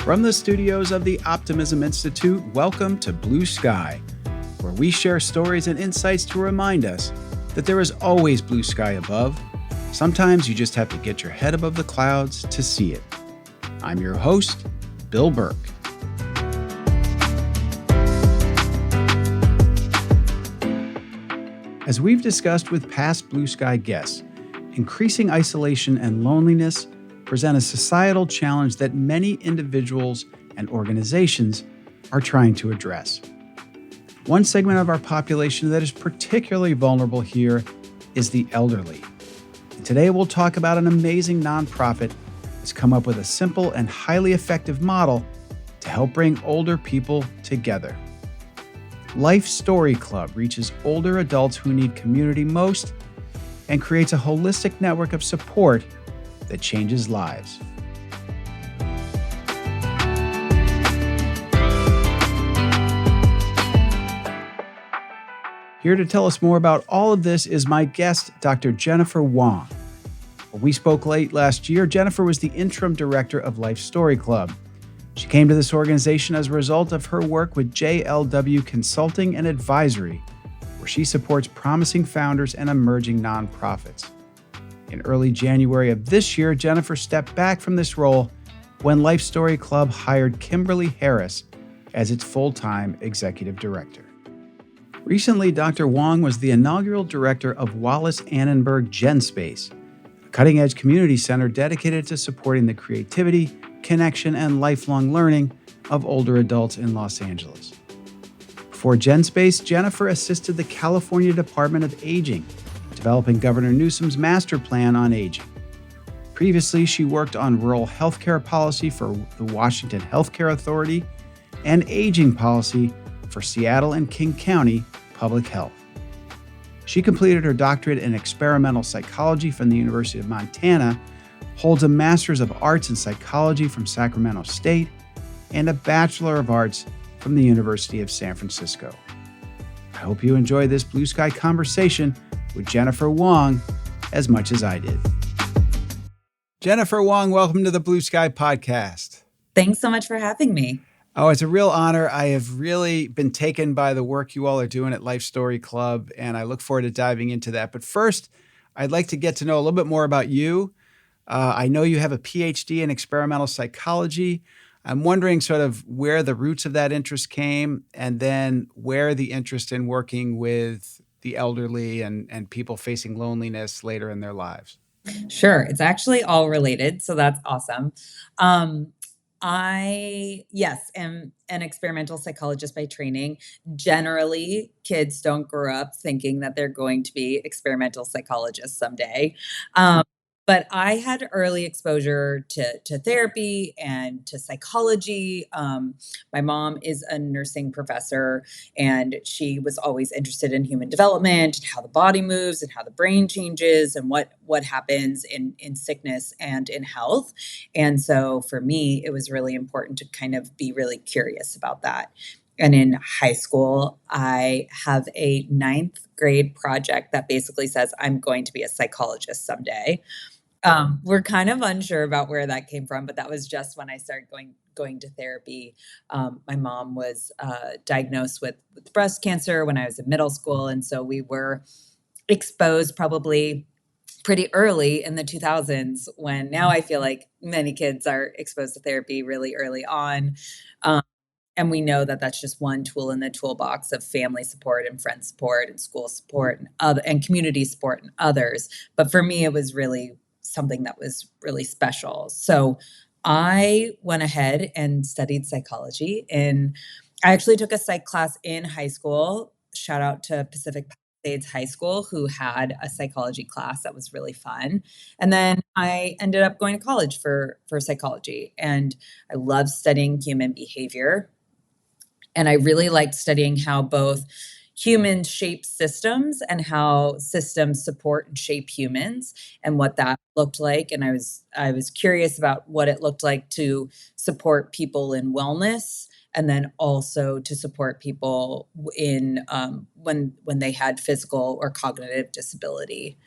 From the studios of the Optimism Institute, welcome to Blue Sky, where we share stories and insights to remind us that there is always blue sky above. Sometimes you just have to get your head above the clouds to see it. I'm your host, Bill Burke. As we've discussed with past Blue Sky guests, increasing isolation and loneliness present a societal challenge that many individuals and organizations are trying to address. One segment of our population that is particularly vulnerable here is the elderly. And today we'll talk about an amazing nonprofit that's come up with a simple and highly effective model to help bring older people together. Life Story Club reaches older adults who need community most and creates a holistic network of support that changes lives. Here to tell us more about all of this is my guest, Dr. Jennifer Wong. When we spoke late last year, Jennifer was the interim director of Life Story Club. She came to this organization as a result of her work with JLW Consulting and Advisory, where she supports promising founders and emerging nonprofits. In early January of this year, Jennifer stepped back from this role when Life Story Club hired Kimberly Harris as its full-time executive director. Recently, Dr. Wong was the inaugural director of Wallace Annenberg GenSpace, a cutting-edge community center dedicated to supporting the creativity, connection, and lifelong learning of older adults in Los Angeles. Before GenSpace, Jennifer assisted the California Department of Aging, developing Governor Newsom's master plan on aging. Previously, she worked on rural healthcare policy for the Washington Healthcare Authority and aging policy for Seattle and King County Public Health. She completed her doctorate in experimental psychology from the University of Montana, holds a Master's of Arts in Psychology from Sacramento State, and a Bachelor of Arts from the University of San Francisco. I hope you enjoy this Blue Sky conversation with Jennifer Wong as much as I did. Jennifer Wong, welcome to the Blue Sky podcast. Thanks so much for having me. Oh, it's a real honor. I have really been taken by the work you all are doing at Life Story Club, and I look forward to diving into that. But first, I'd like to get to know a little bit more about you. I know you have a PhD in experimental psychology. I'm wondering sort of where the roots of that interest came, and then where the interest in working with the elderly and people facing loneliness later in their lives. Sure. It's actually all related. So that's awesome. Am an experimental psychologist by training. Generally, kids don't grow up thinking that they're going to be experimental psychologists someday. But I had early exposure to therapy and to psychology. My mom is a nursing professor, and she was always interested in human development and how the body moves and how the brain changes and what happens in sickness and in health. And so for me, it was really important to kind of be really curious about that. And in high school, I have a 9th grade project that basically says I'm going to be a psychologist someday. We're kind of unsure about where that came from, but that was just when I started going to therapy. My mom was diagnosed with breast cancer when I was in middle school, and so we were exposed probably pretty early in the 2000s, when now I feel like many kids are exposed to therapy really early on. And we know that that's just one tool in the toolbox of family support and friend support and school support and community support and others. But for me, it was really something that was really special. So I went ahead and studied psychology, and I actually took a psych class in high school. Shout out to Pacific Palisades High School, who had a psychology class that was really fun. And then I ended up going to college for psychology, and I love studying human behavior. And I really liked studying how both humans shape systems and how systems support and shape humans, and what that looked like. And I was curious about what it looked like to support people in wellness, and then also to support people in when they had physical or cognitive disability.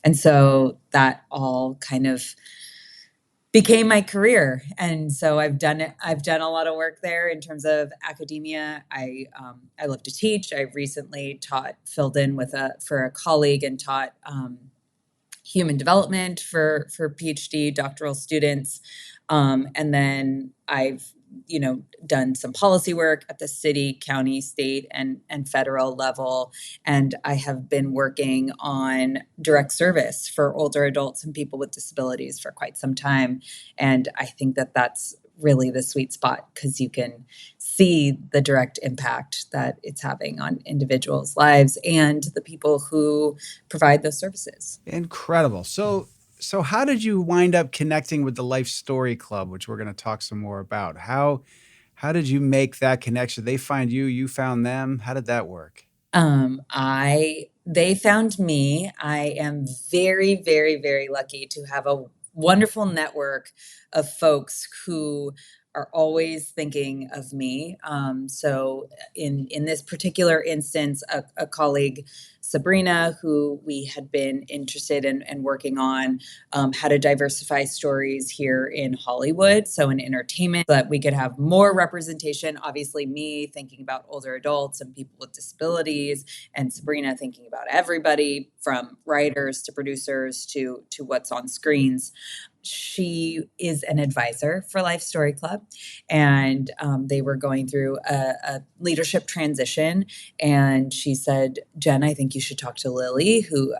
And so that all kind of became my career. And so I've done it. I've done a lot of work there in terms of academia. I love to teach. I recently filled in for a colleague and taught human development for PhD doctoral students. And then I've, done some policy work at the city, county, state, and federal level. And I have been working on direct service for older adults and people with disabilities for quite some time. And I think that that's really the sweet spot, because you can see the direct impact that it's having on individuals' lives and the people who provide those services. Incredible. So how did you wind up connecting with the Life Story Club, which we're going to talk some more about? How did you make that connection? They find you, you found them. How did that work? They found me. I am very, very, very lucky to have a wonderful network of folks who are always thinking of me. So in this particular instance, a colleague, Sabrina, who we had been interested in and working on how to diversify stories here in Hollywood, so in entertainment, so that we could have more representation. Obviously, me thinking about older adults and people with disabilities, and Sabrina thinking about everybody from writers to producers to what's on screens. She is an advisor for Life Story Club, and they were going through a leadership transition. And she said, "Jen, I think you should talk to Lily," who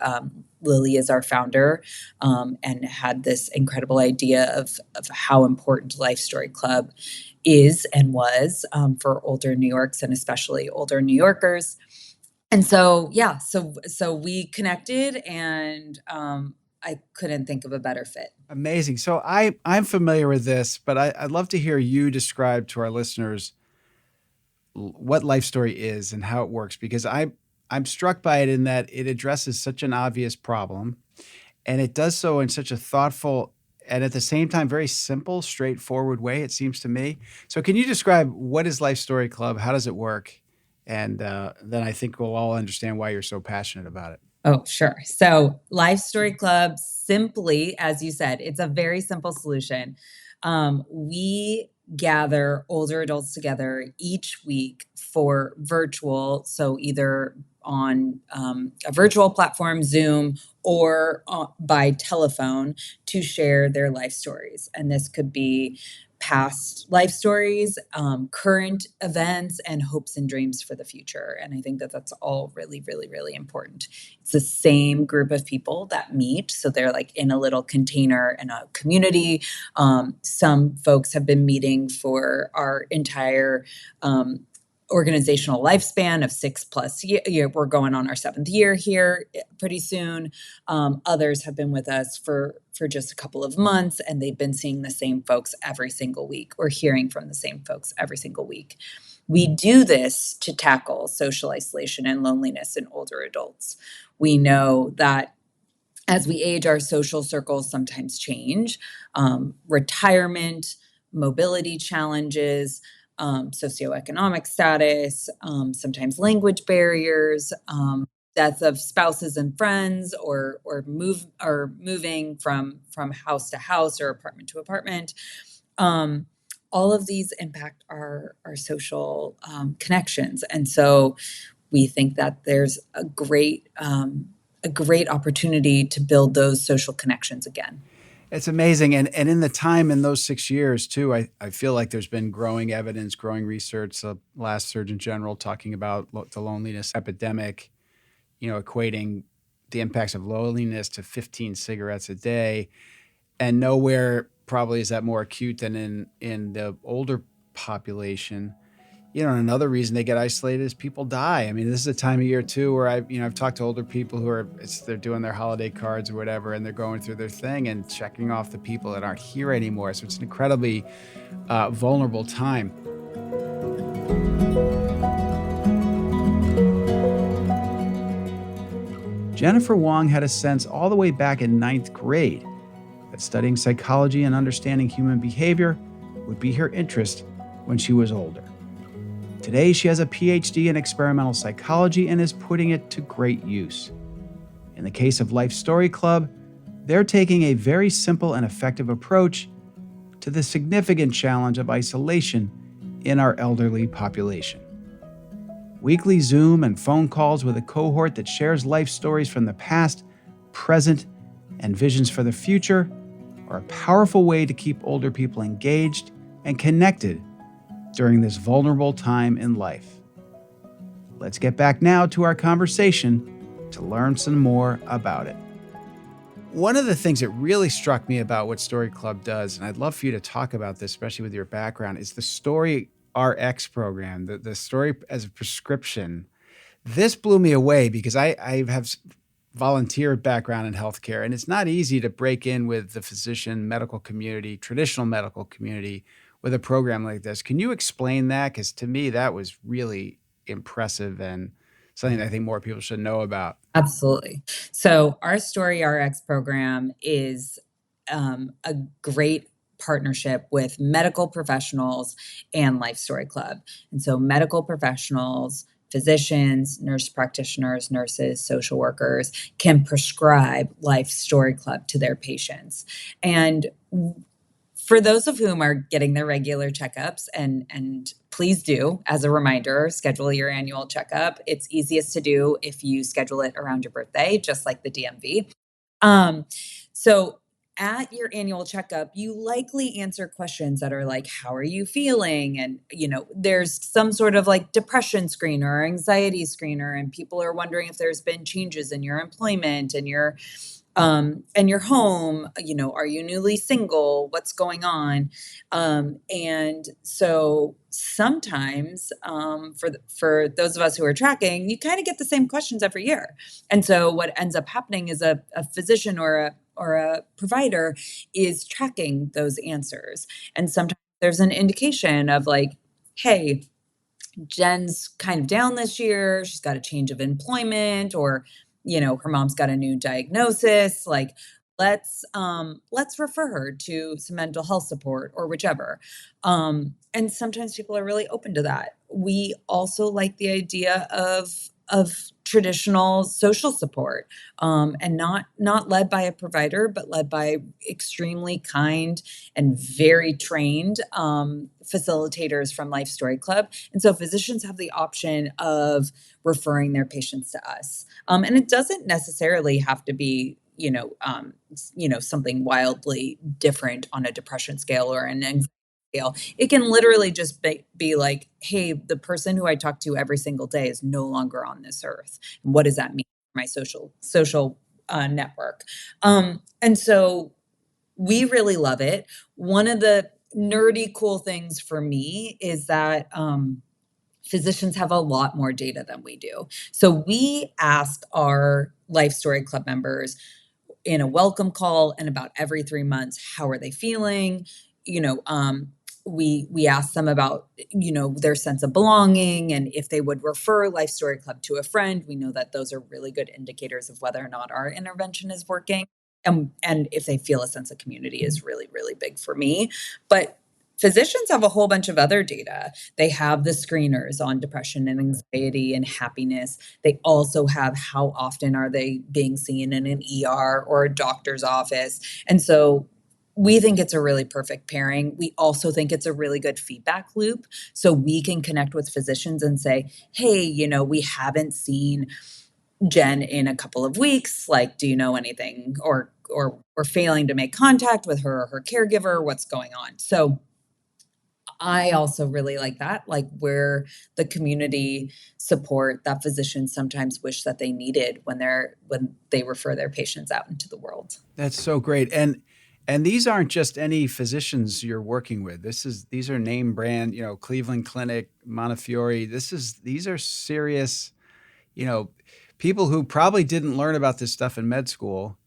Lily is our founder, and had this incredible idea of how important Life Story Club is and was for older New Yorks, and especially older New Yorkers. And so, yeah, so we connected, and I couldn't think of a better fit. Amazing. So I'm familiar with this, but I'd love to hear you describe to our listeners what Life Story is and how it works, because I'm struck by it in that it addresses such an obvious problem, and it does so in such a thoughtful and at the same time very simple, straightforward way, it seems to me. So can you describe what is Life Story Club? How does it work? And then I think we'll all understand why you're so passionate about it. Oh, sure. So, Life Story Club, simply, as you said, it's a very simple solution. We gather older adults together each week for virtual, so either on a virtual platform, Zoom, or by telephone, to share their life stories. And this could be past life stories, current events, and hopes and dreams for the future. And I think that that's all really, really, really important. It's the same group of people that meet. So they're like in a little container in a community. Some folks have been meeting for our entire organizational lifespan of 6+ years. We're going on our 7th year here pretty soon. Others have been with us for just a couple of months, and they've been seeing the same folks every single week, or hearing from the same folks every single week. We do this to tackle social isolation and loneliness in older adults. We know that as we age, our social circles sometimes change. Retirement, mobility challenges, socioeconomic status, sometimes language barriers, death of spouses and friends, or moving from house to house or apartment to apartment. All of these impact our social connections, and so we think that there's a great opportunity to build those social connections again. It's amazing. And in the time in those 6 years too, I feel like there's been growing evidence, growing research. The last Surgeon General talking about the loneliness epidemic, equating the impacts of loneliness to 15 cigarettes a day. And nowhere probably is that more acute than in the older population. Another reason they get isolated is people die. I mean, this is a time of year too where I've talked to older people who they're doing their holiday cards or whatever, and they're going through their thing and checking off the people that aren't here anymore. So it's an incredibly vulnerable time. Jennifer Wong had a sense all the way back in 9th grade that studying psychology and understanding human behavior would be her interest when she was older. Today, she has a PhD in experimental psychology and is putting it to great use. In the case of Life Story Club, they're taking a very simple and effective approach to the significant challenge of isolation in our elderly population. Weekly Zoom and phone calls with a cohort that shares life stories from the past, present, and visions for the future are a powerful way to keep older people engaged and connected during this vulnerable time in life. Let's get back now to our conversation to learn some more about it. One of the things that really struck me about what Story Club does, and I'd love for you to talk about this, especially with your background, is the Story RX program, the story as a prescription. This blew me away because I have volunteer background in healthcare, and it's not easy to break in with the physician medical community, traditional medical community, with a program like this. Can you explain that? Because to me, that was really impressive and something that I think more people should know about. Absolutely. So our Story RX program is a great partnership with medical professionals and Life Story Club. And so medical professionals, physicians, nurse practitioners, nurses, social workers can prescribe Life Story Club to their patients. And for those of whom are getting their regular checkups, and please do, as a reminder, schedule your annual checkup. It's easiest to do if you schedule it around your birthday, just like the DMV. Um, so at your annual checkup, you likely answer questions that are like, how are you feeling? And, there's some sort of like depression screener or anxiety screener, and people are wondering if there's been changes in your employment and your home. Are you newly single? What's going on? And so sometimes, for those of us who are tracking, you kind of get the same questions every year. And so what ends up happening is a physician or a provider is tracking those answers. And sometimes there's an indication of like, hey, Jen's kind of down this year. She's got a change of employment, or, her mom's got a new diagnosis. Like, let's refer her to some mental health support or whichever. And sometimes people are really open to that. We also like the idea of traditional social support, and not led by a provider, but led by extremely kind and very trained facilitators from Life Story Club. And so physicians have the option of referring their patients to us. And it doesn't necessarily have to be, something wildly different on a depression scale or an anxiety scale. It can literally just be like, hey, the person who I talk to every single day is no longer on this earth. And what does that mean for my social network? And so we really love it. One of the nerdy cool things for me is that physicians have a lot more data than we do. So we ask our Life Story Club members in a welcome call and about every 3 months, how are they feeling? We ask them about, their sense of belonging, and if they would refer Life Story Club to a friend. We know that those are really good indicators of whether or not our intervention is working. And if they feel a sense of community is really, really big for me. But physicians have a whole bunch of other data. They have the screeners on depression and anxiety and happiness. They also have how often are they being seen in an ER or a doctor's office. And so we think it's a really perfect pairing. We also think it's a really good feedback loop. So we can connect with physicians and say, hey, we haven't seen Jen in a couple of weeks. Like, do you know anything? Or we're failing to make contact with her or her caregiver. What's going on? So I also really like that, like where the community support that physicians sometimes wish that they needed when they refer their patients out into the world. That's so great. And these aren't just any physicians you're working with. These are name brand, Cleveland Clinic, Montefiore. These are serious, you know, people who probably didn't learn about this stuff in med school,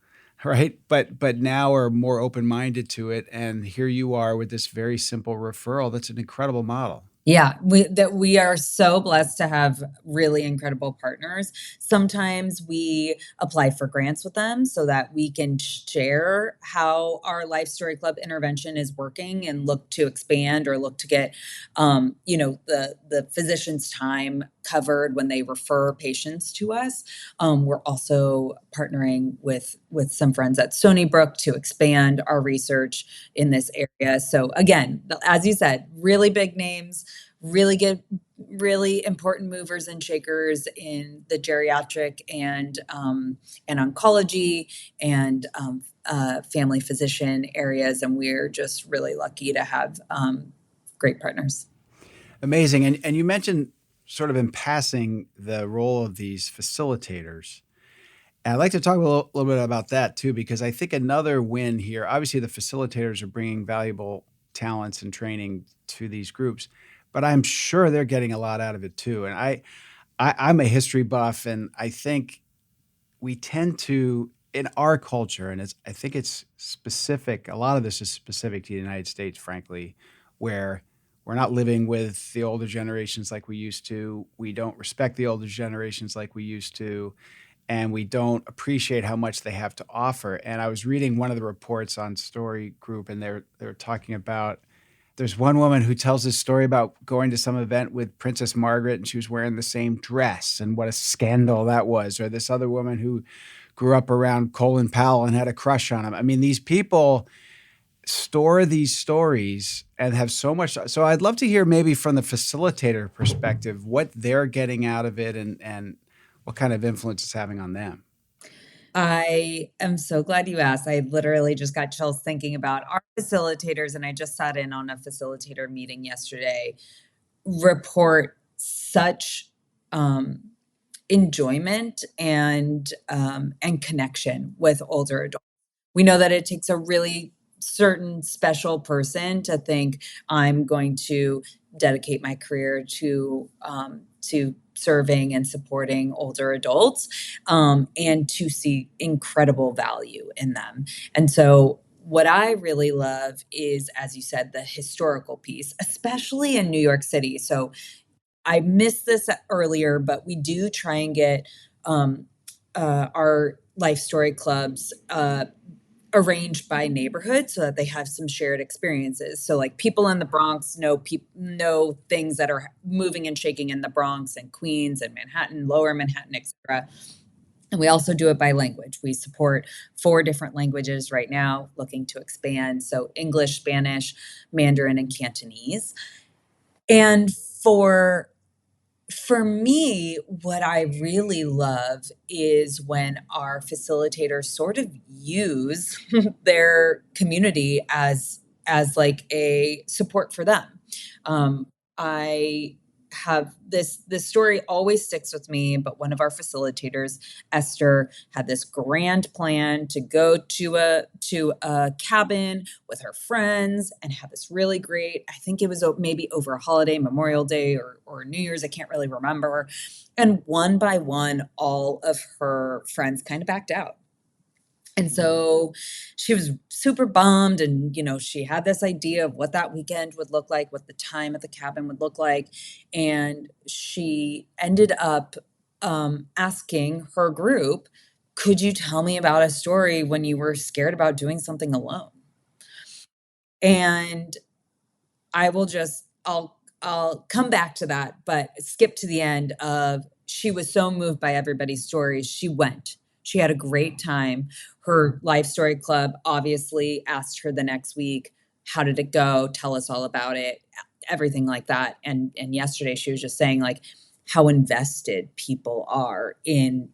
right? But now are more open-minded to it. And here you are with this very simple referral. That's an incredible model. Yeah, we are so blessed to have really incredible partners. Sometimes we apply for grants with them so that we can share how our Life Story Club intervention is working and look to expand or look to get, the physician's time covered when they refer patients to us. We're also partnering with some friends at Stony Brook to expand our research in this area. So again, as you said, really big names, really important movers and shakers in the geriatric and oncology and family physician areas, and we're just really lucky to have great partners. Amazing. And you mentioned sort of in passing the role of these facilitators. And I'd like to talk a little bit about that too, because I think another win here, obviously the facilitators are bringing valuable talents and training to these groups, but I'm sure they're getting a lot out of it too. And I'm a history buff, and I think we tend to, in our culture, and I think it's specific, a lot of this is specific to the United States, frankly, where we're not living with the older generations like we used to. We don't respect the older generations like we used to, and we don't appreciate how much they have to offer. And I was reading one of the reports on Story Group, and they're talking about, there's one woman who tells this story about going to some event with Princess Margaret and she was wearing the same dress and what a scandal that was. Or this other woman who grew up around Colin Powell and had a crush on him. I mean, these people store these stories and have so much. So I'd love to hear maybe from the facilitator perspective, what they're getting out of it and what kind of influence it's having on them. I am so glad you asked. I literally just got chills thinking about our facilitators, and I just sat in on a facilitator meeting yesterday, report such enjoyment and connection with older adults. We know that it takes a really certain special person to think I'm going to dedicate my career to serving and supporting older adults, and to see incredible value in them. And so what I really love is, as you said, the historical piece, especially in New York City. So I missed this earlier, but we do try and get our life story clubs arranged by neighborhood so that they have some shared experiences. So like people in the Bronx know things that are moving and shaking in the Bronx and Queens and Manhattan, Lower Manhattan, etc. And we also do it by language. We support 4 different languages right now, looking to expand. So English, Spanish, Mandarin, and Cantonese. And for me, what I really love is when our facilitators sort of use their community as like a support for them. I have this story always sticks with me, but one of our facilitators, Esther, had this grand plan to go to a cabin with her friends and have this really great, I think it was maybe over a holiday, Memorial Day or New Year's, I can't really remember. And one by one, all of her friends kind of backed out. And so she was super bummed, and she had this idea of what that weekend would look like, what the time at the cabin would look like, and she ended up asking her group, "Could you tell me about a story when you were scared about doing something alone?" And I'll come back to that, but skip to the end of, she was so moved by everybody's stories. She went. She had a great time. Her Life Story Club obviously asked her the next week, "How did it go? Tell us all about it." Everything like that. And yesterday she was just saying like how invested people are in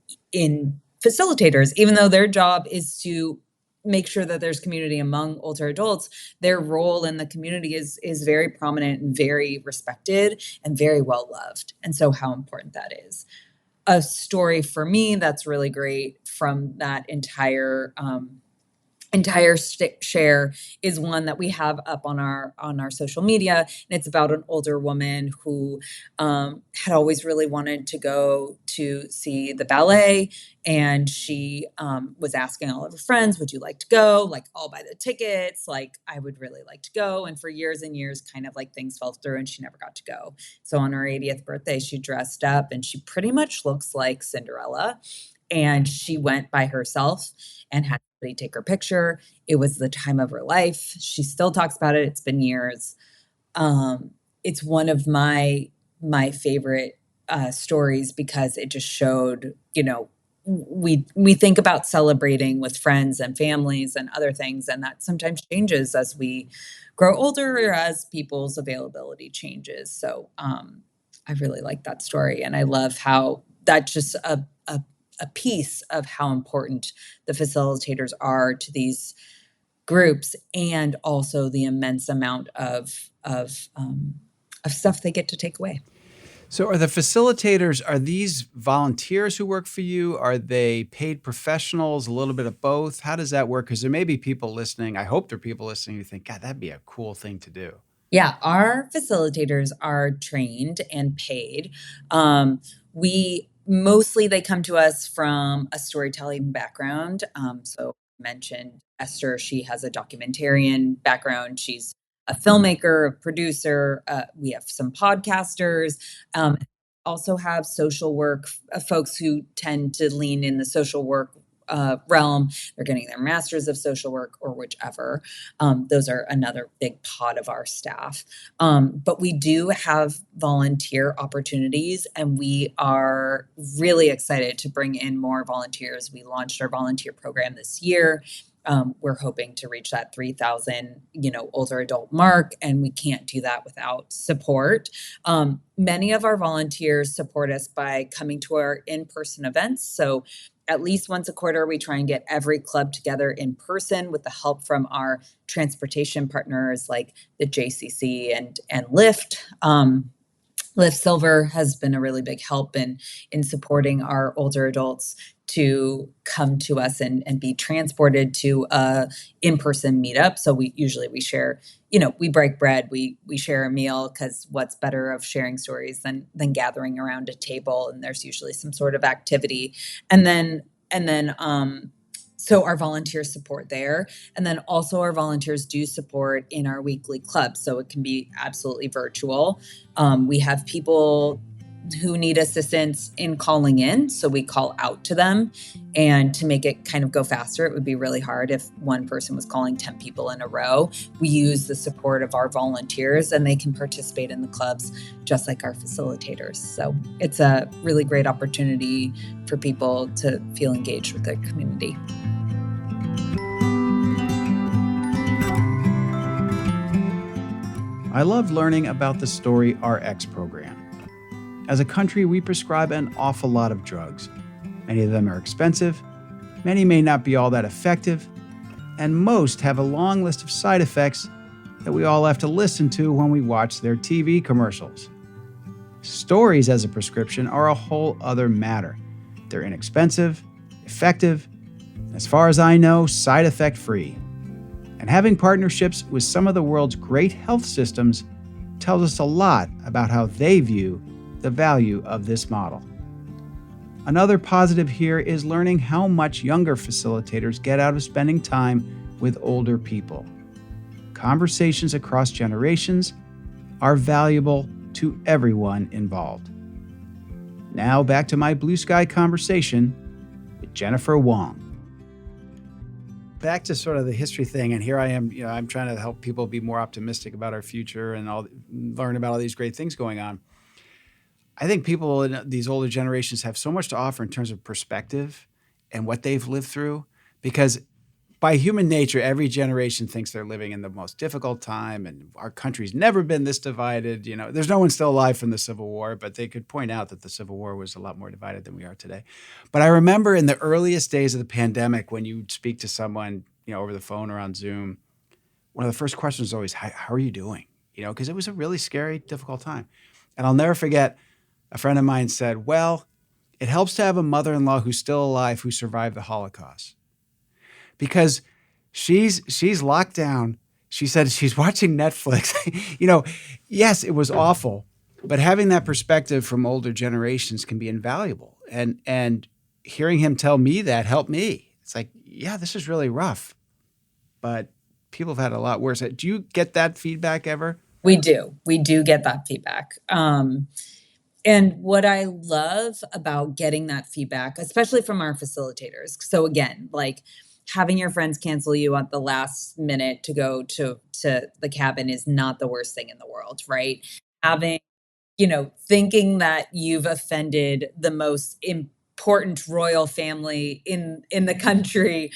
facilitators, even though their job is to make sure that there's community among older adults. Their role in the community is very prominent and very respected and very well loved. And so how important that is. A story for me that's really great from that entire share is one that we have up on our social media, and it's about an older woman who had always really wanted to go to see the ballet, and she was asking all of her friends, "Would you like to go? Like, I'll buy the tickets. Like, I would really like to go." And for years and years, kind of like things fell through and she never got to go. So on her 80th birthday, she dressed up and she pretty much looks like Cinderella, and she went by herself and had somebody take her picture. It was the time of her life. She still talks about it. It's been years. It's one of my favorite stories because it just showed, we think about celebrating with friends and families and other things, and that sometimes changes as we grow older or as people's availability changes. So I really like that story, and I love how that's just a piece of how important the facilitators are to these groups, and also the immense amount of stuff they get to take away. So are the facilitators, are these volunteers who work for you? Are they paid professionals, a little bit of both? How does that work? Because there may be people listening, I hope there are people listening who think, God, that'd be a cool thing to do. Yeah, our facilitators are trained and paid. We mostly they come to us from a storytelling background. So I mentioned Esther, she has a documentarian background. She's a filmmaker, a producer. We have some podcasters. Also have social work folks who tend to lean in the social work realm. They're getting their masters of social work or whichever. Those are another big pot of our staff. But we do have volunteer opportunities, and we are really excited to bring in more volunteers. We launched our volunteer program this year. We're hoping to reach that 3,000, older adult mark, and we can't do that without support. Many of our volunteers support us by coming to our in-person events. So at least once a quarter, we try and get every club together in person with the help from our transportation partners like the JCC and Lyft. Lyft Silver has been a really big help in supporting our older adults to come to us and be transported to a in-person meetup. So we share, we break bread, we share a meal, because what's better of sharing stories than gathering around a table, and there's usually some sort of activity. And then so our volunteers support there. And then also our volunteers do support in our weekly club. So it can be absolutely virtual. We have people who need assistance in calling in. So we call out to them. And to make it kind of go faster, it would be really hard if one person was calling 10 people in a row. We use the support of our volunteers, and they can participate in the clubs just like our facilitators. So it's a really great opportunity for people to feel engaged with their community. I love learning about the Story RX program. As a country, we prescribe an awful lot of drugs. Many of them are expensive, many may not be all that effective, and most have a long list of side effects that we all have to listen to when we watch their TV commercials. Stories as a prescription are a whole other matter. They're inexpensive, effective, and as far as I know, side effect free. And having partnerships with some of the world's great health systems tells us a lot about how they view the value of this model. Another positive here is learning how much younger facilitators get out of spending time with older people. Conversations across generations are valuable to everyone involved. Now back to my blue sky conversation with Jennifer Wong. Back to sort of the history thing, and here I am, I'm trying to help people be more optimistic about our future and learn about all these great things going on. I think people in these older generations have so much to offer in terms of perspective and what they've lived through, because by human nature, every generation thinks they're living in the most difficult time, and our country's never been this divided. There's no one still alive from the Civil War, but they could point out that the Civil War was a lot more divided than we are today. But I remember in the earliest days of the pandemic, when you speak to someone, over the phone or on Zoom, one of the first questions is always, how are you doing? Because it was a really scary, difficult time. And I'll never forget, a friend of mine said, well, it helps to have a mother-in-law who's still alive who survived the Holocaust. Because she's locked down. She said she's watching Netflix. Yes, it was awful, but having that perspective from older generations can be invaluable. And hearing him tell me that helped me. It's like, yeah, this is really rough, but people have had a lot worse. Do you get that feedback ever? We do get that feedback. And what I love about getting that feedback, especially from our facilitators. So again, like having your friends cancel you at the last minute to go to the cabin is not the worst thing in the world, right? Having thinking that you've offended the most important royal family in the country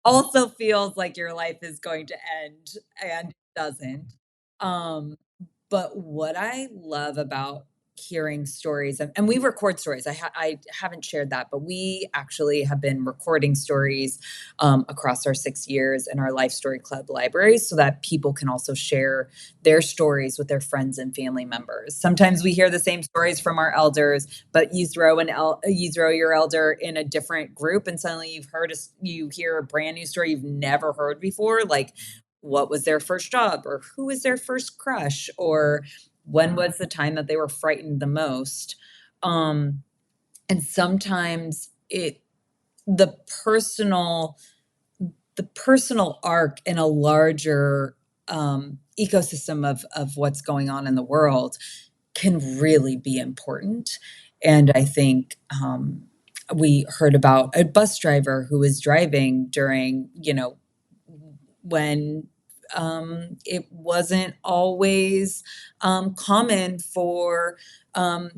also feels like your life is going to end, and it doesn't. Um, but what I love about hearing stories, and we record stories. I haven't shared that, but we actually have been recording stories across our 6 years in our Life Story Club library so that people can also share their stories with their friends and family members. Sometimes we hear the same stories from our elders, but you throw your elder in a different group, and suddenly you hear a brand new story you've never heard before, like what was their first job, or who was their first crush, or when was the time that they were frightened the most. Um, and sometimes the personal the personal arc in a larger ecosystem of what's going on in the world can really be important. And I think we heard about a bus driver who was driving during, when it wasn't always common um,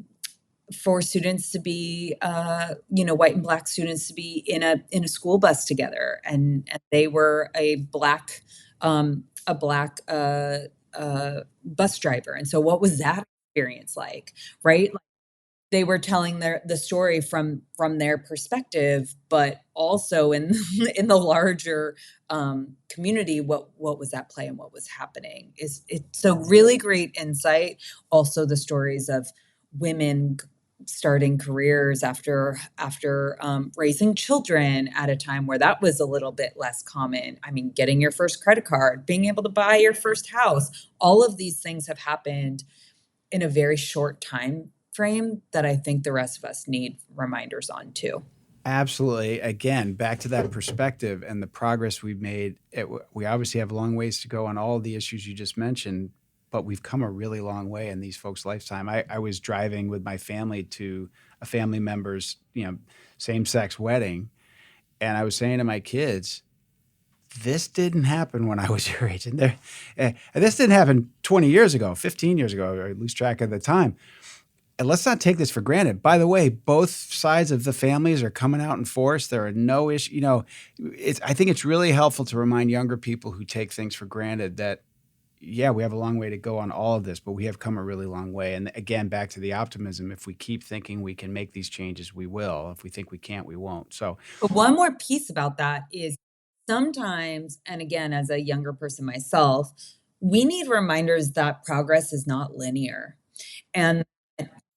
for students to be, white and black students to be in a school bus together, and they were a black bus driver, and so what was that experience like, right? They were telling the story from their perspective, but also in in the larger community, what was at play and what was happening is it. So really great insight. Also, the stories of women starting careers after raising children at a time where that was a little bit less common. I mean, getting your first credit card, being able to buy your first house, all of these things have happened in a very short time frame that I think the rest of us need reminders on too. Absolutely. Again, back to that perspective and the progress we've made. We obviously have a long ways to go on all the issues you just mentioned, but we've come a really long way in these folks' lifetime. I was driving with my family to a family member's, same-sex wedding, and I was saying to my kids, this didn't happen when I was your age. And this didn't happen 20 years ago, 15 years ago, or I lose track of the time. And let's not take this for granted. By the way, both sides of the families are coming out in force. There are no issues. I think it's really helpful to remind younger people who take things for granted that, yeah, we have a long way to go on all of this, but we have come a really long way. And again, back to the optimism, if we keep thinking we can make these changes, we will. If we think we can't, we won't. So, But one more piece about that is sometimes, and again, as a younger person myself, we need reminders that progress is not linear. And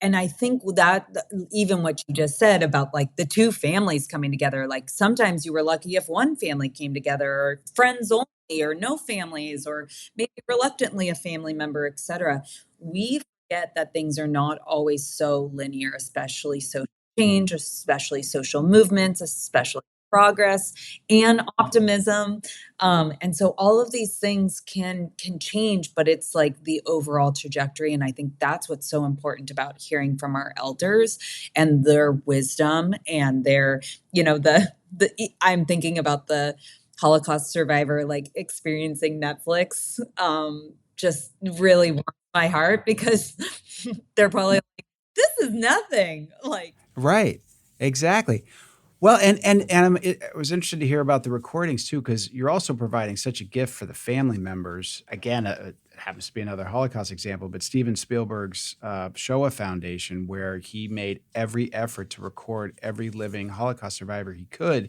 and I think that even what you just said about like the two families coming together, like sometimes you were lucky if one family came together, or friends only, or no families, or maybe reluctantly a family member, etc. We forget that things are not always so linear, especially social change, especially social movements, especially progress and optimism. And so all of these things can change, but it's like the overall trajectory. And I think that's what's so important about hearing from our elders and their wisdom and their, I'm thinking about the Holocaust survivor like experiencing Netflix. Just really warms my heart because they're probably like, this is nothing. Like, right, exactly. Well, I was interested to hear about the recordings too, because you're also providing such a gift for the family members. Again, it happens to be another Holocaust example, but Steven Spielberg's Shoah Foundation, where he made every effort to record every living Holocaust survivor he could.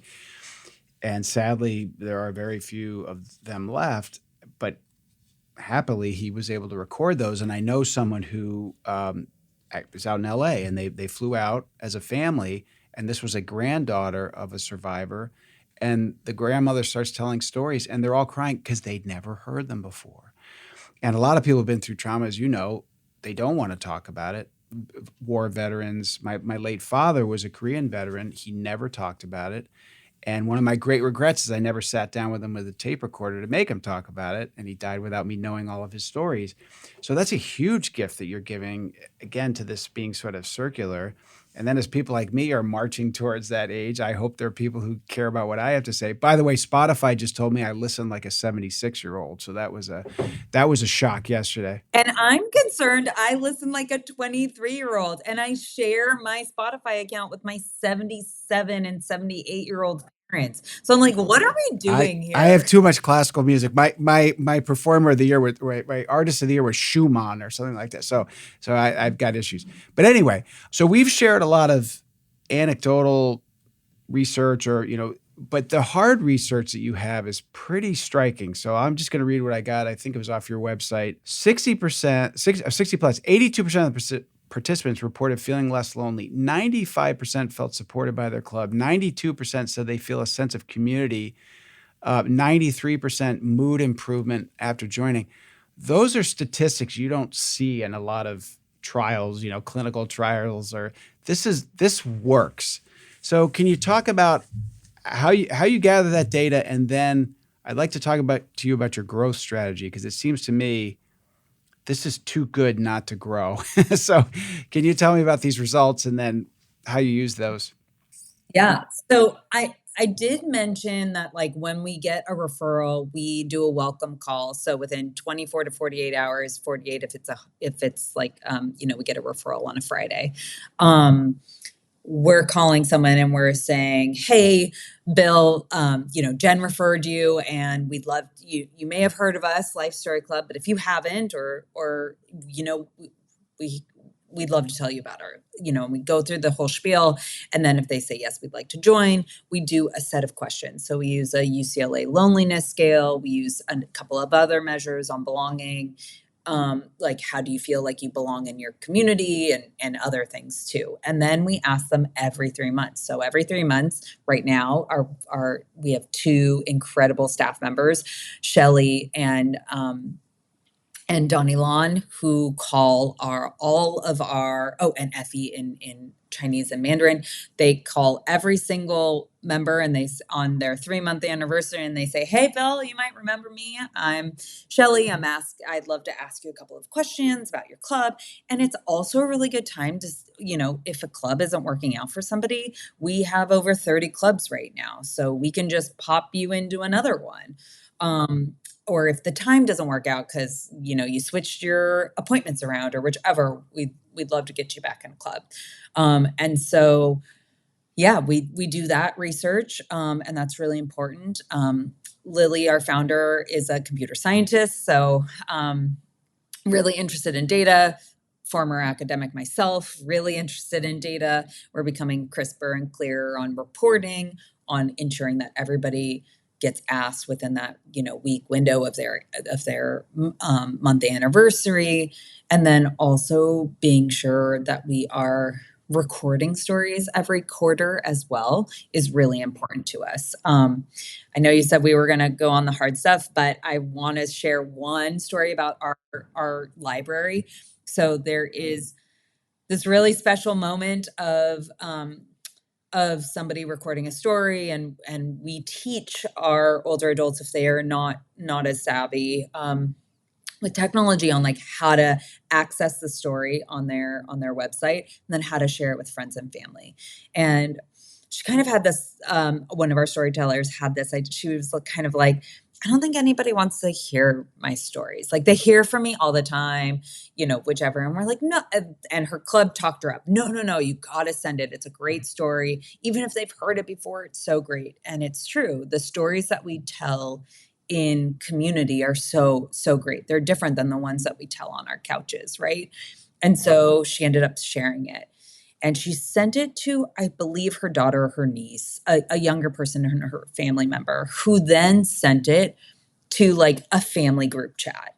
And sadly, there are very few of them left, but happily, he was able to record those. And I know someone who was out in LA, and they flew out as a family, and this was a granddaughter of a survivor. And the grandmother starts telling stories, and they're all crying because they'd never heard them before. And a lot of people have been through trauma, as you know, they don't want to talk about it. War veterans, my late father was a Korean veteran. He never talked about it. And one of my great regrets is I never sat down with him with a tape recorder to make him talk about it. And he died without me knowing all of his stories. So that's a huge gift that you're giving, again, to this being sort of circular. And then as people like me are marching towards that age, I hope there are people who care about what I have to say. By the way, Spotify just told me I listen like a 76-year-old. So that was a shock yesterday. And I'm concerned I listen like a 23-year-old, and I share my Spotify account with my 77 and 78-year-old parents. So I'm like, what are we doing here? I have too much classical music. My performer of the year my artist of the year was Schumann or something like that. So I've got issues. But anyway, so we've shared a lot of anecdotal research but the hard research that you have is pretty striking. So I'm just going to read what I got. I think it was off your website. 60 plus, 82% of the participants reported feeling less lonely. 95% felt supported by their club. 92% said they feel a sense of community. 93% mood improvement after joining. Those are statistics you don't see in a lot of trials, clinical trials, or this works. So can you talk about how you gather that data? And then I'd like to talk to you about your growth strategy, because it seems to me this is too good not to grow. So can you tell me about these results and then how you use those? Yeah. So I did mention that, like, when we get a referral, we do a welcome call. So within 24 to 48 hours, 48 if it's like we get a referral on a Friday. We're calling someone and we're saying, "Hey, Bill, Jen referred you, and we'd love you. You may have heard of us, Life Story Club, but if you haven't, or we we'd love to tell you about our, and we go through the whole spiel. And then if they say, yes, we'd like to join, we do a set of questions. So we use a UCLA loneliness scale. We use a couple of other measures on belonging. Like, how do you feel like you belong in your community, and other things too. And then we ask them every 3 months. So every 3 months right now, we have two incredible staff members, Shelly and Donnie Lon, who call and Effie in Chinese and Mandarin. They call every single member, and on their 3-month anniversary, and they say, "Hey, Bill, you might remember me. I'm Shelly. I'd love to ask you a couple of questions about your club." And it's also a really good time to, if a club isn't working out for somebody, we have over 30 clubs right now, so we can just pop you into another one. Or if the time doesn't work out because you switched your appointments around or whichever, we'd love to get you back in a club. And so yeah, we do that research, and that's really important. Lily, our founder, is a computer scientist, so really interested in data. Former academic myself, really interested in data. We're becoming crisper and clearer on reporting, on ensuring that everybody gets asked within that week window of their month anniversary, and then also being sure that we are recording stories every quarter as well is really important to us. I know you said we were going to go on the hard stuff, but I want to share one story about our library. So there is this really special moment of somebody recording a story, and we teach our older adults, if they are not as savvy with technology, on like how to access the story on their website, and then how to share it with friends and family. And she kind of had this, one of our storytellers had this, she was kind of like, "I don't think anybody wants to hear my stories. Like, they hear from me all the time, whichever." And we're like, "No." And her club talked her up. No, you got to send it. It's a great story. Even if they've heard it before, it's so great. And it's true. The stories that we tell in community are so, so great. They're different than the ones that we tell on our couches, right? And so she ended up sharing it. And she sent it to, I believe, her daughter or her niece, a younger person in her family member, who then sent it to like a family group chat.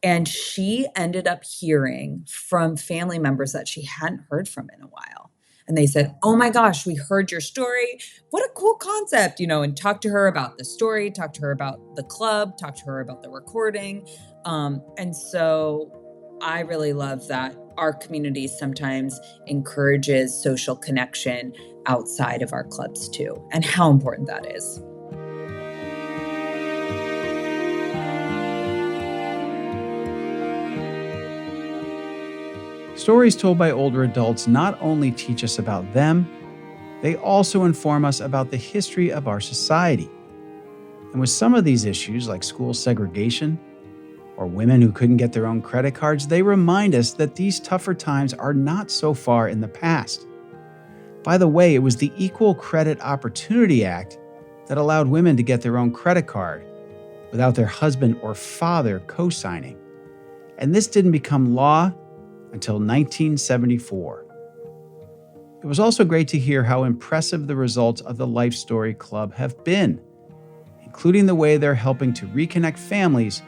And she ended up hearing from family members that she hadn't heard from in a while. And they said, "Oh my gosh, we heard your story. What a cool concept," and talk to her about the story, talk to her about the club, talk to her about the recording. And so I really love that our community sometimes encourages social connection outside of our clubs too, and how important that is. Stories told by older adults not only teach us about them, they also inform us about the history of our society. And with some of these issues, like school segregation or women who couldn't get their own credit cards, they remind us that these tougher times are not so far in the past. By the way, it was the Equal Credit Opportunity Act that allowed women to get their own credit card without their husband or father co-signing. And this didn't become law until 1974. It was also great to hear how impressive the results of the Life Story Club have been, including the way they're helping to reconnect families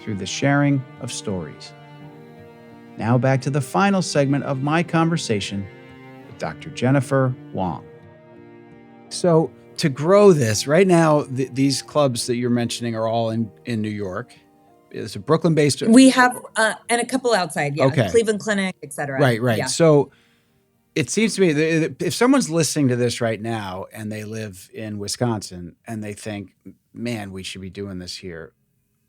through the sharing of stories. Now back to the final segment of my conversation with Dr. Jennifer Wong. So to grow this, right now, these clubs that you're mentioning are all in New York. It's a Brooklyn-based. We have, and a couple outside, yeah. Okay. Cleveland Clinic, et cetera. Right. Yeah. So it seems to me that if someone's listening to this right now and they live in Wisconsin and they think, man, we should be doing this here,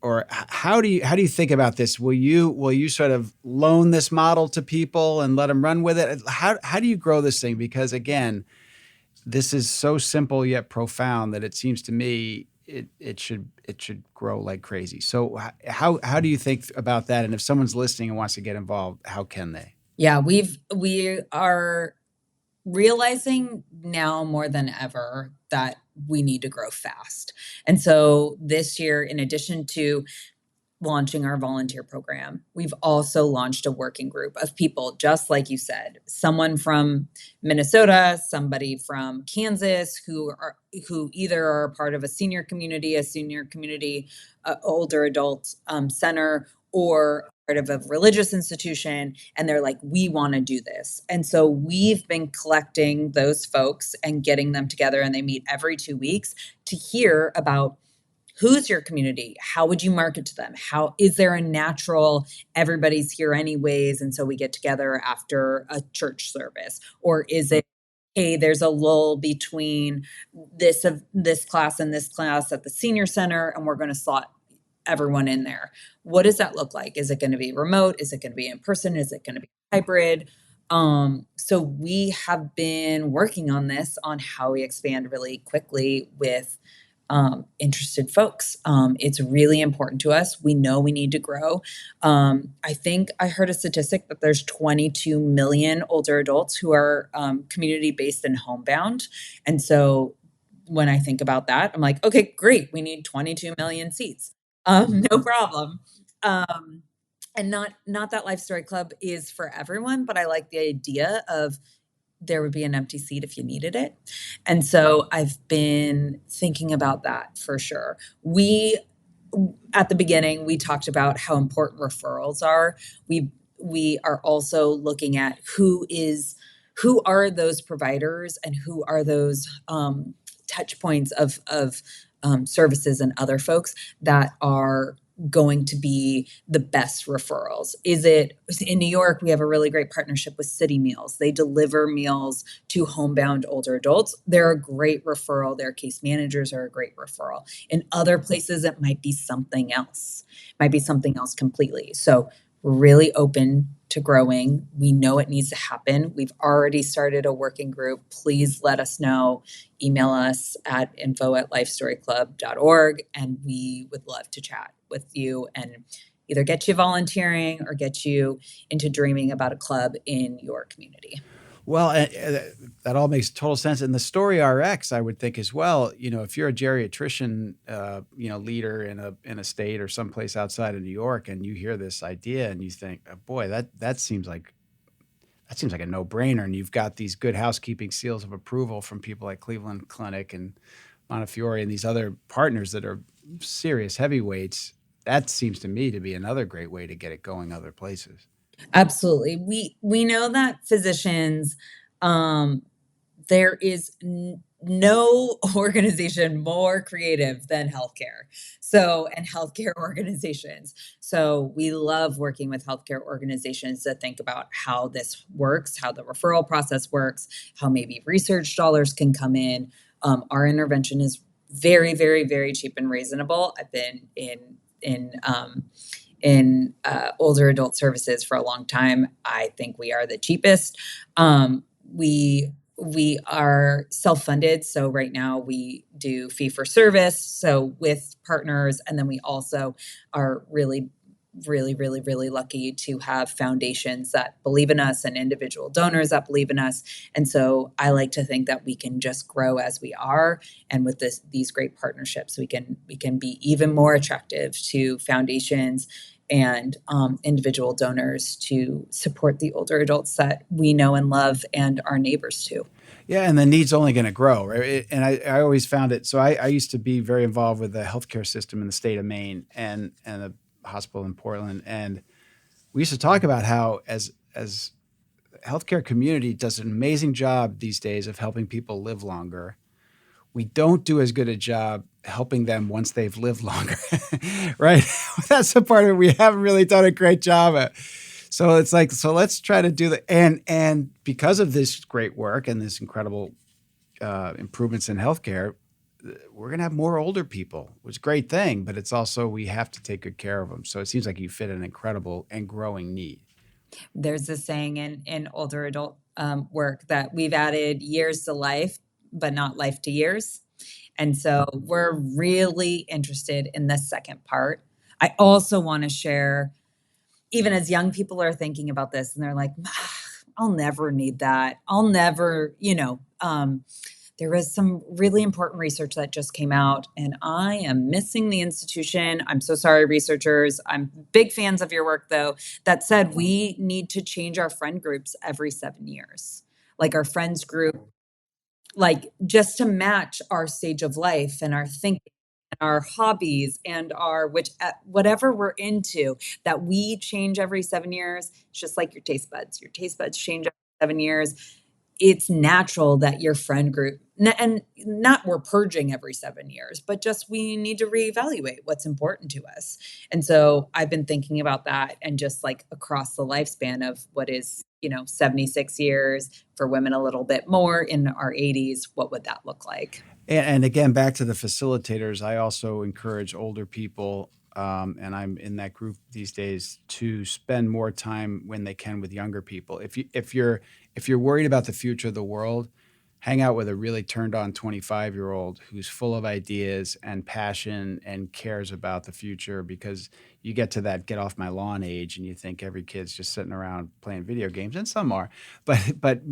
or how do you think about this? Will you sort of loan this model to people and let them run with it? How do you grow this thing? Because again, this is so simple yet profound that it seems to me it should grow like crazy. So how do you think about that? And if someone's listening and wants to get involved, how can they? Yeah, we are realizing now more than ever that we need to grow fast. And so this year, in addition to launching our volunteer program, we've also launched a working group of people, just like you said, someone from Minnesota, somebody from Kansas, who either are part of a senior community, older adult center, or part of a religious institution, and they're like, we want to do this. And so we've been collecting those folks and getting them together, and they meet every 2 weeks to hear about who's your community? How would you market to them? How is there a natural, everybody's here anyways, and so we get together after a church service? Or is it, hey, there's a lull between this class and this class at the senior center, and we're going to slot everyone in there? What does that look like? Is it going to be remote? Is it going to be in person? Is it going to be hybrid? So we have been working on this, on how we expand really quickly with interested folks. It's really important to us. We know we need to grow. I think I heard a statistic that there's 22 million older adults who are community-based and homebound. And so when I think about that, I'm like, okay, great. We need 22 million seats. No problem. And not that Life Story Club is for everyone, but I like the idea of there would be an empty seat if you needed it. And so I've been thinking about that for sure. At the beginning, we talked about how important referrals are. We are also looking at who are those providers and who are those touch points of services and other folks that are going to be the best referrals. Is it in New York? We have a really great partnership with City Meals. They deliver meals to homebound older adults. They're a great referral. Their case managers are a great referral. In other places, it might be something else. Completely. So we're really open to growing. We know it needs to happen. We've already started a working group. Please let us know. Email us at info@lifestoryclub.org, and we would love to chat with you and either get you volunteering or get you into dreaming about a club in your community. Well, that all makes total sense. And the Story RX, I would think as well, if you're a geriatrician, leader in a state or someplace outside of New York, and you hear this idea and you think, oh, boy, that seems like a no-brainer. And you've got these good housekeeping seals of approval from people like Cleveland Clinic and Montefiore and these other partners that are serious heavyweights. That seems to me to be another great way to get it going other places. Absolutely. We know that physicians, there is no organization more creative than healthcare. And healthcare organizations. So we love working with healthcare organizations to think about how this works, how the referral process works, how maybe research dollars can come in. Our intervention is very, very, very cheap and reasonable. I've been in older adult services for a long time. I think we are the cheapest. We are self-funded, so right now we do fee for service, so with partners, and then we also are really really lucky to have foundations that believe in us and individual donors that believe in us. And so I like to think that we can just grow as we are, and with these great partnerships we can be even more attractive to foundations and individual donors to support the older adults that we know and love and our neighbors too. Yeah, and the need's only going to grow, right? And I always found it. So I used to be very involved with the healthcare system in the state of Maine and the hospital in Portland, and we used to talk about how as healthcare community does an amazing job these days of helping people live longer. We don't do as good a job helping them once they've lived longer, right? That's the part of it we haven't really done a great job at. So it's like, so let's try to do the, and because of this great work and this incredible improvements in healthcare, we're going to have more older people, which is a great thing, but it's also, we have to take good care of them. So it seems like you fit an incredible and growing need. There's this saying in older adult work that we've added years to life, but not life to years. And so we're really interested in the second part. I also want to share, even as young people are thinking about this and they're like, I'll never need that. I'll never, there was some really important research that just came out, and I am missing the institution. I'm so sorry, researchers. I'm big fans of your work, though, that said we need to change our friend groups every 7 years. Like our friends group, like just to match our stage of life and our thinking, our hobbies and whatever we're into, that we change every 7 years. It's just like your taste buds. Your taste buds change every 7 years. It's natural that your friend group, and not we're purging every 7 years, but just we need to reevaluate what's important to us. And so I've been thinking about that, and just like across the lifespan of what is, 76 years for women, a little bit more in our 80s, what would that look like? And again, back to the facilitators, I also encourage older people, and I'm in that group these days, to spend more time when they can with younger people. If you're worried about the future of the world, hang out with a really turned on 25-year-old who's full of ideas and passion and cares about the future, because you get to that get off my lawn age and you think every kid's just sitting around playing video games, and some are, but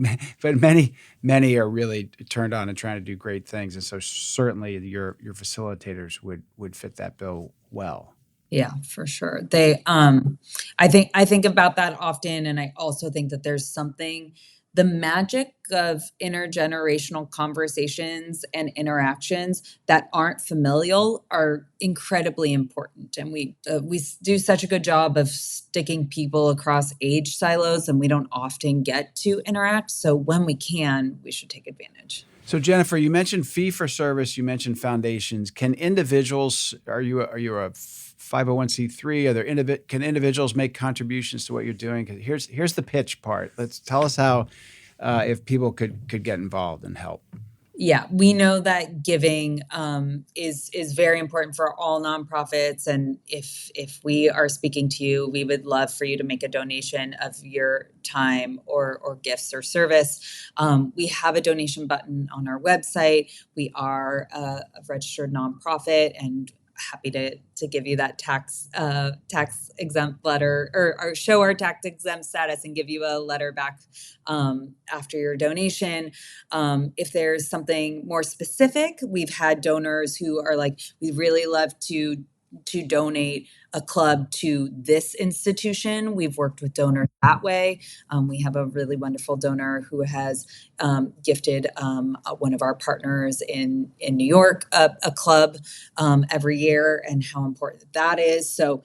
many are really turned on and trying to do great things. And so certainly your facilitators would fit that bill well. Yeah, for sure. I think about that often, and I also think that there's something, the magic of intergenerational conversations and interactions that aren't familial are incredibly important. And we do such a good job of sticking people across age silos, and we don't often get to interact. So when we can, we should take advantage. So Jennifer, you mentioned fee for service, you mentioned foundations. Can individuals, are you a 501c3? Can individuals make contributions to what you're doing? 'Cause here's the pitch part. Let's tell us how, if people could get involved and help. Yeah, we know that giving is very important for all nonprofits, and if we are speaking to you, we would love for you to make a donation of your time or gifts or service. We have a donation button on our website. We are a registered nonprofit, and happy to give you that tax exempt letter, or show our tax exempt status and give you a letter back after your donation. If there's something more specific, we've had donors who are like, we really love to donate a club to this institution. We've worked with donors that way. We have a really wonderful donor who has gifted one of our partners in New York a club every year, and how important that is. So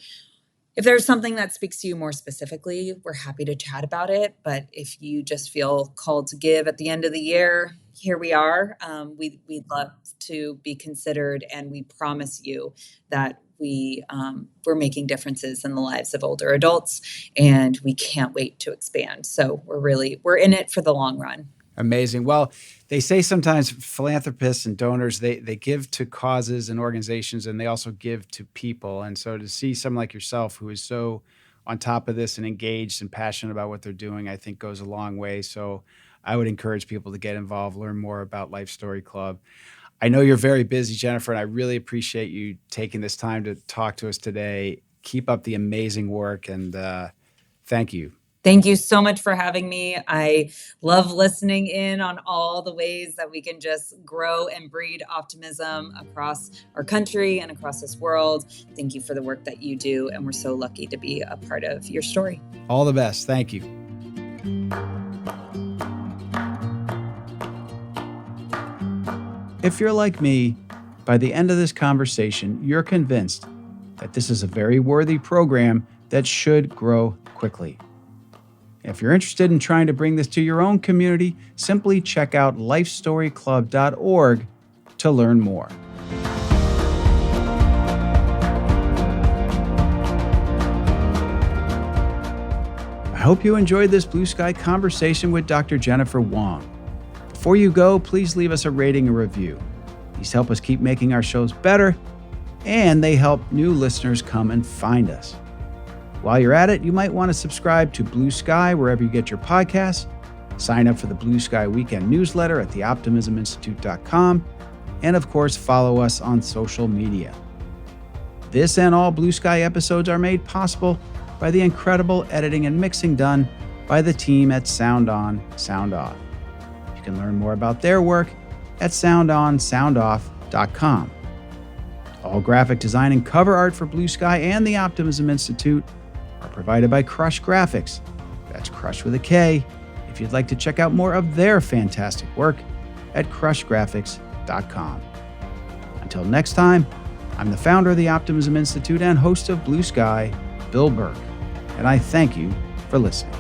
if there's something that speaks to you more specifically, we're happy to chat about it. But if you just feel called to give at the end of the year, here we are. We'd love to be considered, and we promise you that we're making differences in the lives of older adults, and we can't wait to expand. So we're in it for the long run. Amazing. Well, They say sometimes philanthropists and donors, they give to causes and organizations, and they also give to people. And so to see someone like yourself who is so on top of this and engaged and passionate about what they're doing, I think goes a long way. So I would encourage people to get involved, learn more about Life Story Club. I know you're very busy, Jennifer, and I really appreciate you taking this time to talk to us today. Keep up the amazing work, and thank you. Thank you so much for having me. I love listening in on all the ways that we can just grow and breed optimism across our country and across this world. Thank you for the work that you do, and we're so lucky to be a part of your story. All the best. Thank you. If you're like me, by the end of this conversation, you're convinced that this is a very worthy program that should grow quickly. If you're interested in trying to bring this to your own community, simply check out lifestoryclub.org to learn more. I hope you enjoyed this Blue Sky conversation with Dr. Jennifer Wong. Before you go, please leave us a rating and review. These help us keep making our shows better, and they help new listeners come and find us. While you're at it, you might want to subscribe to Blue Sky wherever you get your podcasts, sign up for the Blue Sky Weekend newsletter at theoptimisminstitute.com, and of course, follow us on social media. This and all Blue Sky episodes are made possible by the incredible editing and mixing done by the team at Sound On, Sound Off. You can learn more about their work at soundonsoundoff.com. All graphic design and cover art for Blue Sky and the Optimism Institute are provided by Crush Graphics. That's Crush with a K. If you'd like to check out more of their fantastic work at crushgraphics.com. Until next time, I'm the founder of the Optimism Institute and host of Blue Sky, Bill Burke, and I thank you for listening.